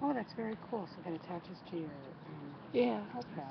Oh, that's very cool. So that attaches to your. Yeah. Okay.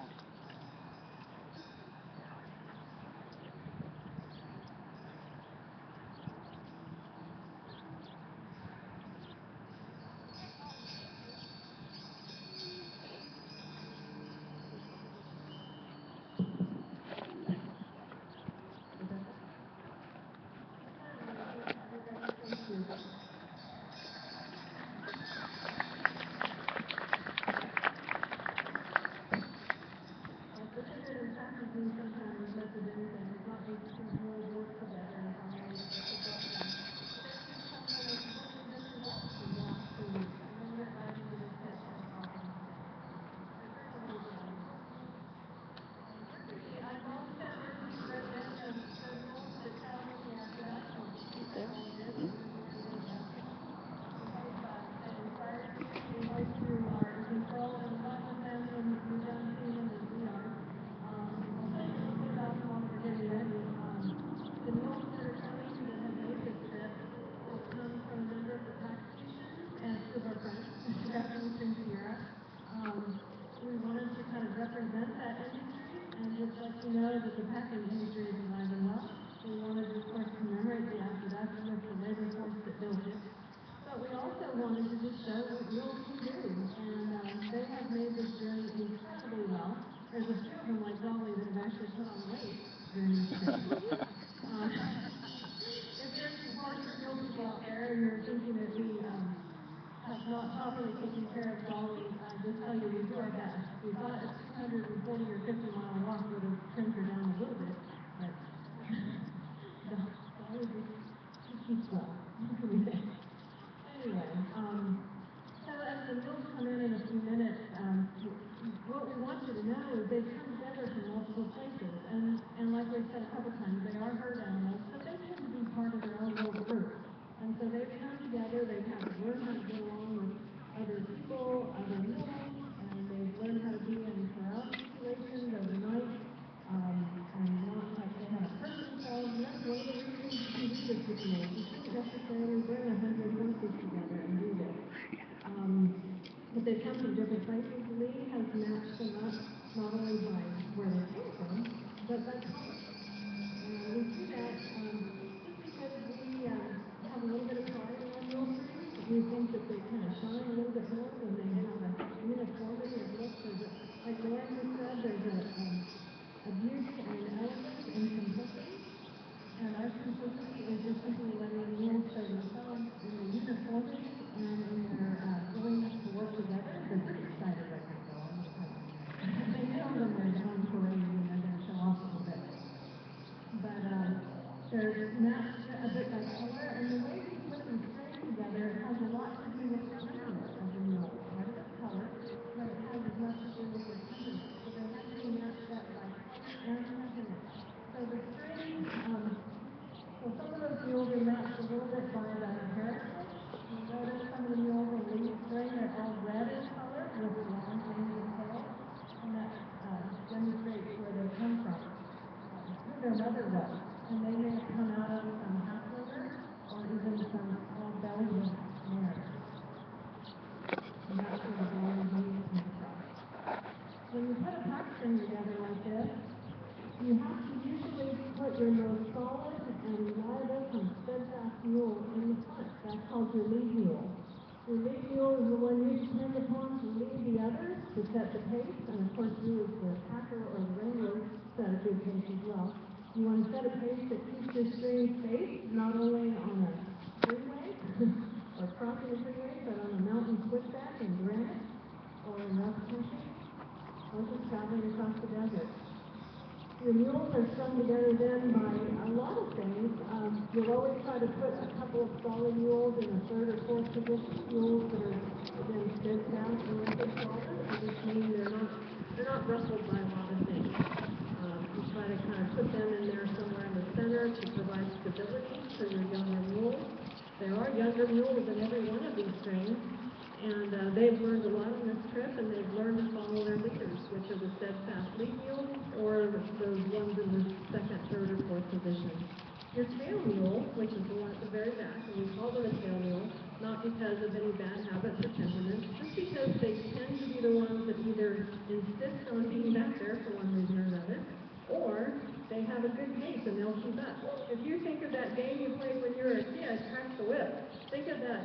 not because of any bad habits or temperaments, just because they tend to be the ones that either insist on being back there for one reason or another, or they have a good pace and they'll keep up. If you think of that game you played when you were a kid, Crack the Whip, think of that.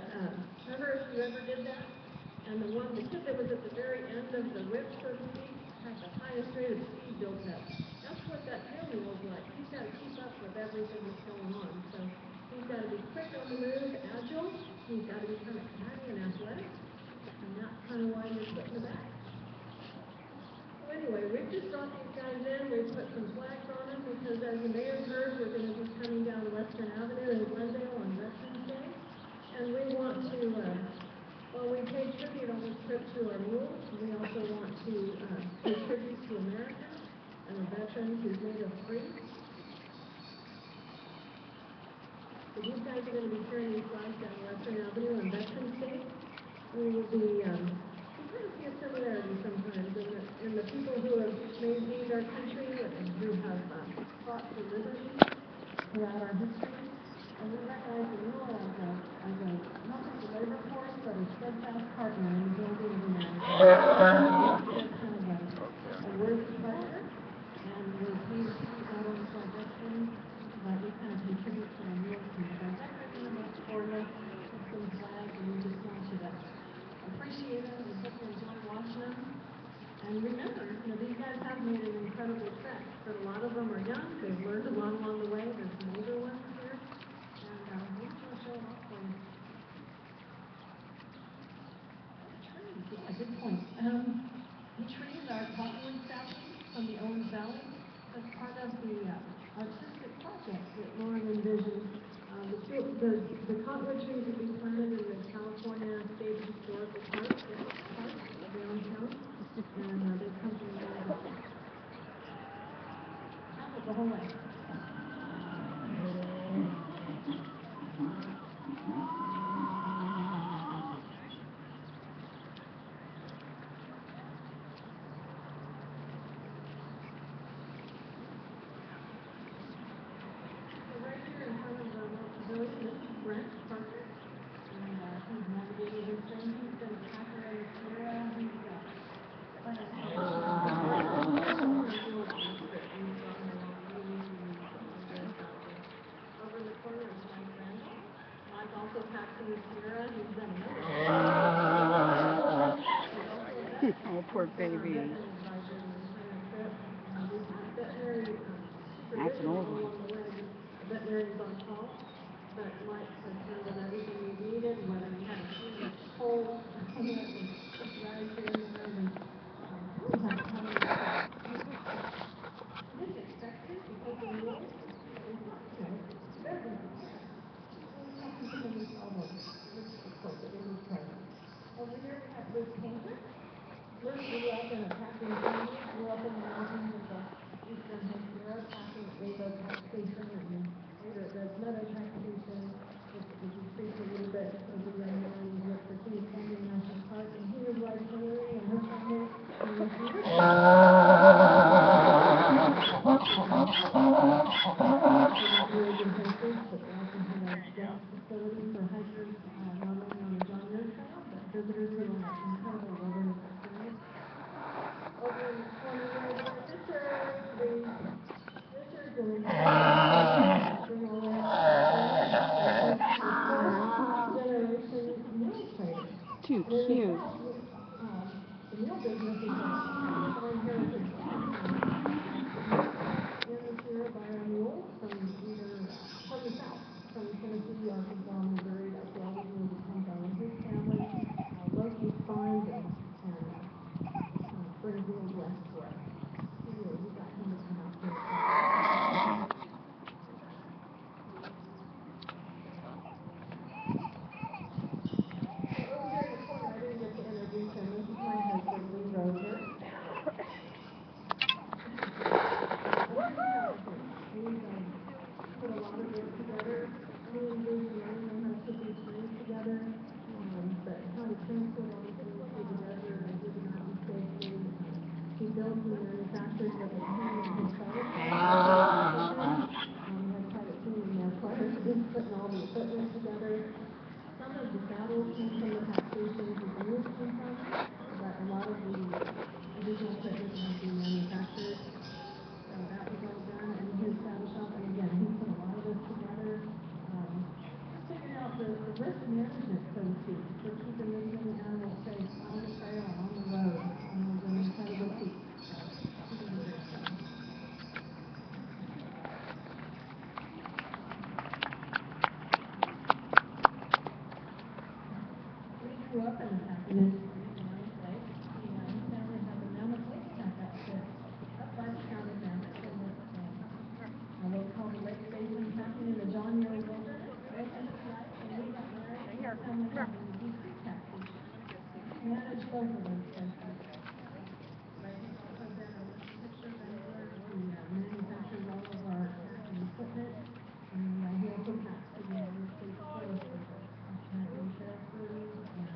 Remember if you ever did that? And the kid that was at the very end of the whip, so to speak, had the highest rate of speed built up. That's what that tail mule is like. He's got to keep up with everything that's going on. So he's got to be quick on the move, agile. He's got to be kind of catty and athletic. And that's kind of why you're put in the back. So anyway, we've just brought these guys in. We've put some flags on them because, as you may have heard, we're going to be coming down Western Avenue in Glendale on Veterans Day. And we want to, well, we pay tribute on this trip to our mules. We also want to pay tribute to America and the veterans who made us free. So these guys are going to be carrying these flags down Western Avenue on Veterans Day. We will be, we kind of see a similarity sometimes in the people who have maintained our country and who have fought for liberty throughout our history. And we recognize the mule as not just a labor force, but a steadfast partner in the building of America. It's kind of a worthy pleasure, and we're pleased to not only for our veterans, but we kind of contribute to our mules and by decorating them for us with some flags, and we just want you to appreciate them. We hope you enjoy watching them. And remember, these guys have made an incredible trek, but a lot of them are young. They've learned a lot along the way. There's some older ones here. We just want to show them off for you. Yeah, good point. The trees are cottonwood saplings from the Owens Valley. That's part of the artistic project that Lauren envisioned. The cottonwood trees will be planted in the California State Historical Park downtown, and they come from the Owens Valley. Travel the whole way. Oh, poor baby. That's an old one. Veterinarians on call, but Mike has handled everything we needed, whether we had a cold, we had some drive here and there, and we had to come in. We didn't expect it because the mules, it's not, they're going to care. We have people that need all those. Of course, it was present. Over here we have Liz Painter. Liz grew up in a packing family, grew up in the mountains of the Eastern High Sierra, packing at Rainbow Pack Station, and later at Red Meadow Pack Station, which we decreased a little bit as a young man. He worked for King Canyon National Park, and he was like Hillary and her family. But they also had a guest facility for hikers, not only on the John Muir Trail, but visitors who want an incredible wilderness experience. Over in the corner there, we got Richard. Richard's an incredible bring all the way up to the fourth generation mule trainer. Too cute. The mule business is a foreign heritage business. In the Sierra by our mules from the south, from Tennessee, Arkansas, Missouri. That's where all these mules have come from. And his family, Loki's Farms and brings mules west for us. Anyway, we got him to come out here. Over here in the corner, I didn't get to introduce him. This is my husband, Lee Roser. risk management, so to speak, for keeping this many animals safe on the trail and on the road. Those are incredible feats. So she did a great job. We grew up in the Sacramento Mammoth Lake. The family has a Mammoth Lake shack up by the county there. What we call the Lake Basin Camping in the John Muir Wilderness. Right? And we got married and our family had a deep creek taxi. Managed both of those places. Right? He's also been a picture vendor. He manufactures all of our camping equipment. And he also packs for the United States Forest Service. Camping sheriffers and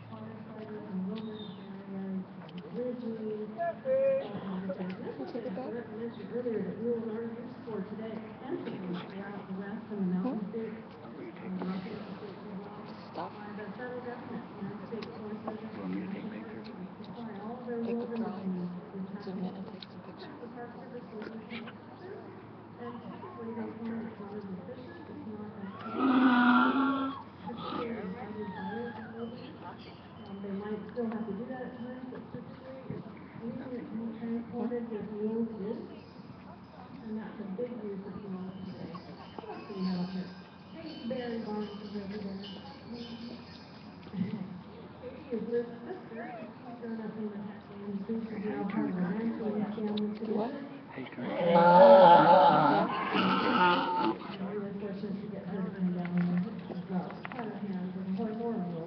firefighters in wilderness areas, bridges, all kinds of things. This was something I forgot to mention earlier that mules are used for today extensively throughout the West and the mountain states, Washington State as well, by the federal government, United States Forest Service, and National Park Service supply all of their wilderness needs with taxes. The Park Service will use helicopters, and typically they find it's not as efficient, it's not as safe, particularly in flooded areas in the wilderness. They might still have to do that at times, but typically anything that can be transported with mules is. And that's a big use of mules today. What else do we have up here? Hey, Barry Barnes is over there. Katie is Liv's sister. She's grown up in the Cascades. She's now part of the Hansen family together. I'm really fortunate to get her to come down as well. Part of Hansen, or more of